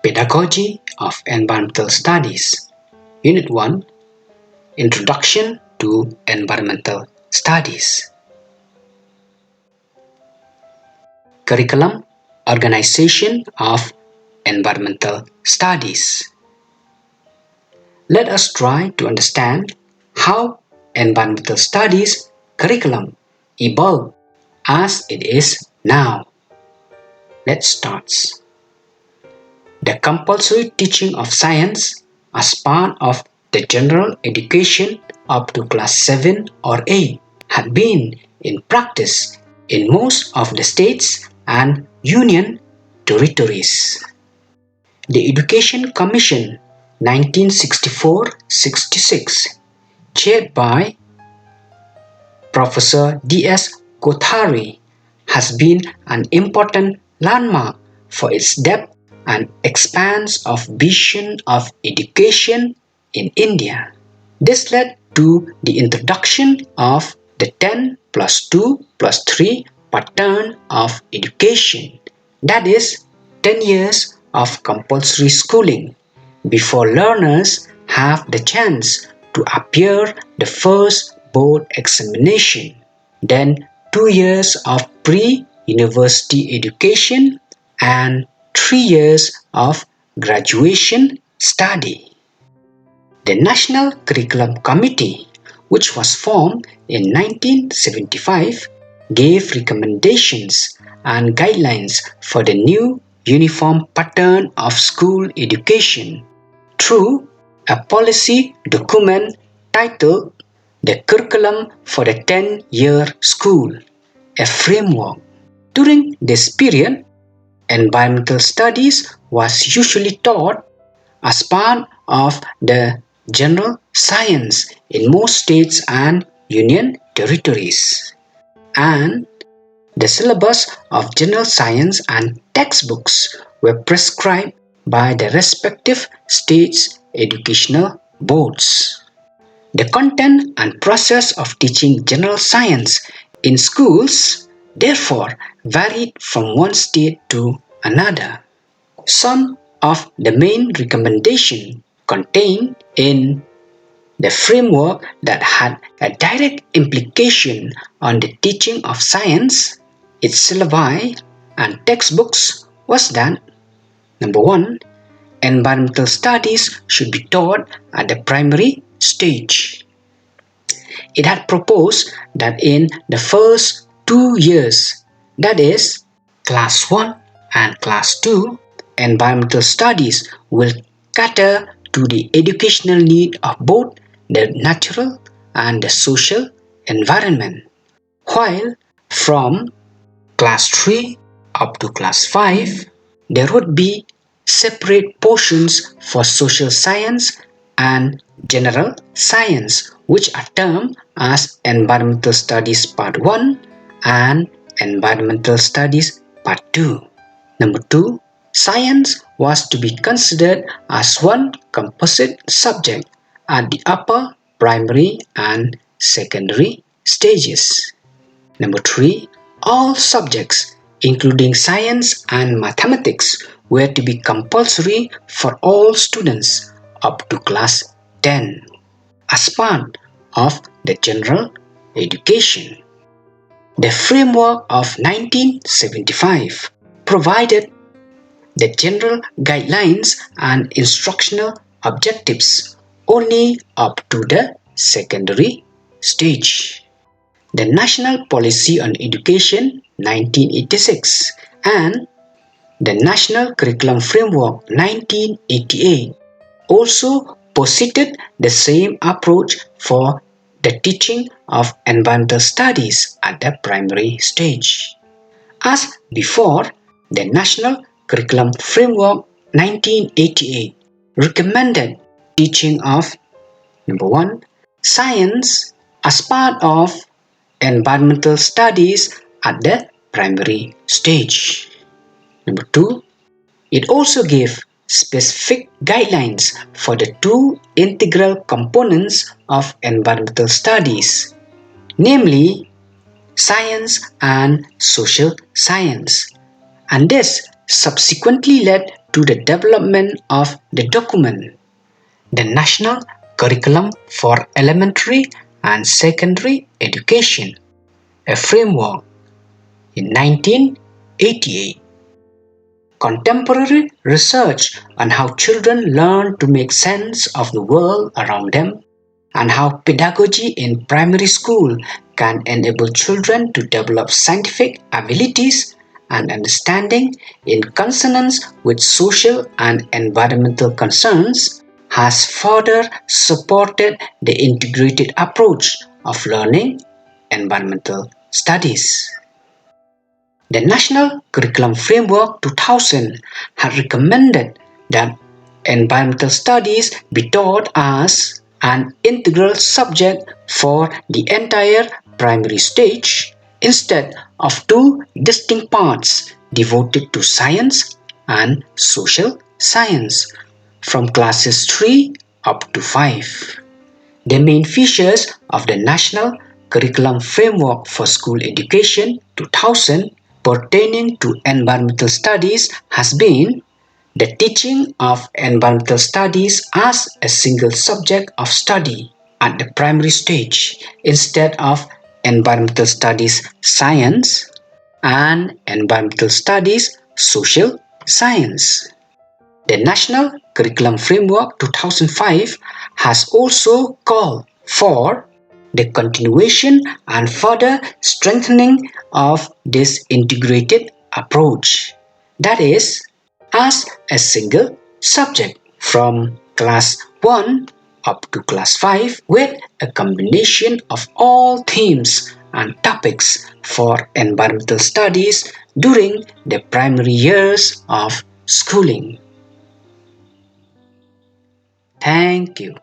Pedagogy of Environmental Studies. Unit 1, Introduction to Environmental Studies. Curriculum, Organization of Environmental Studies. Let us try to understand how environmental studies curriculum evolved as it is now. Let's start. The compulsory teaching of science as part of the general education up to class 7 or 8 had been in practice in most of the states and union territories. The Education Commission 1964-66, chaired by Professor D.S. Kothari, has been an important landmark for its depth and expanse of vision of education in India. This led to the introduction of the 10+2+3 pattern of education, that is, 10 years of compulsory schooling before learners have the chance to appear the first board examination, then 2 years of pre-university education and 3 years of graduation study. The National Curriculum Committee, which was formed in 1975, gave recommendations and guidelines for the new uniform pattern of school education through a policy document titled The Curriculum for the 10-Year School, a framework. During this period, environmental studies was usually taught as part of the general science in most states and union territories, and the syllabus of general science and textbooks were prescribed by the respective states' educational boards. The content and process of teaching general science in schools therefore varied from one state to another. Some of the main recommendations contained in the framework that had a direct implication on the teaching of science, its syllabi and textbooks was that: number 1, environmental studies should be taught at the primary stage. It had proposed that in the first 2 years, that is, class 1 and class 2, environmental studies will cater to the educational need of both the natural and the social environment, while from class 3 up to class 5, there would be separate portions for social science and general science, which are termed as Environmental Studies Part 1 and Environmental Studies Part 2. Number 2, science was to be considered as one composite subject at the upper primary and secondary stages. Number 3, all subjects, including science and mathematics, were to be compulsory for all students up to class 10 as part of the general education. The framework of 1975 provided the general guidelines and instructional objectives only up to the secondary stage. The National Policy on Education 1986 and the National Curriculum Framework 1988 also posited the same approach for the teaching of environmental studies at the primary stage. As before, the National Curriculum Framework 1988 recommended teaching of number 1, science as part of environmental studies at the primary stage. Number 2, it also gave specific guidelines for the two integral components of environmental studies, namely science and social science, and this subsequently led to the development of the document, the National Curriculum for Elementary and Secondary Education, a framework in 1988. Contemporary research on how children learn to make sense of the world around them and how pedagogy in primary school can enable children to develop scientific abilities and understanding in consonance with social and environmental concerns has further supported the integrated approach of learning environmental studies. The National Curriculum Framework 2000 had recommended that environmental studies be taught as an integral subject for the entire primary stage instead of two distinct parts devoted to science and social science from classes 3 up to 5. The main features of the National Curriculum Framework for School Education 2000 pertaining to environmental studies has been the teaching of environmental studies as a single subject of study at the primary stage instead of environmental studies science and environmental studies social science. The National Curriculum Framework 2005 has also called for the continuation and further strengthening of this integrated approach, that is, as a single subject from class 1 up to class 5 with a combination of all themes and topics for environmental studies during the primary years of schooling. Thank you.